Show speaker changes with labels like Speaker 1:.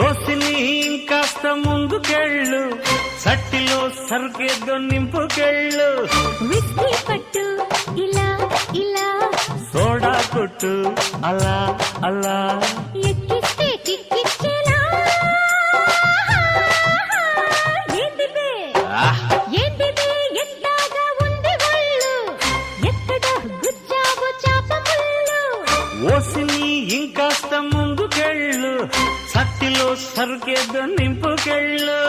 Speaker 1: ఓసిని ఇంకాస్త ముందుకెళ్ళు, సట్టిలో సరుకేదో నింపుకెళ్ళు.
Speaker 2: విస్కీ పట్టు ఇలా ఇలా,
Speaker 1: సోడా కొట్టు అలా అలా,
Speaker 2: ఎక్కిస్తే కిక్కిచ్చేలా. ఏంటిదే ఏంటిదే ఎంతగా ఉంది ఒళ్ళు, ఎక్కడ గుచ్చావు చాప ముళ్ళు.
Speaker 1: ఓసిని ఇంకాస్త ముందుకెళ్ళు, సట్టిలో సరుకేదో నింపుకెళ్ళు.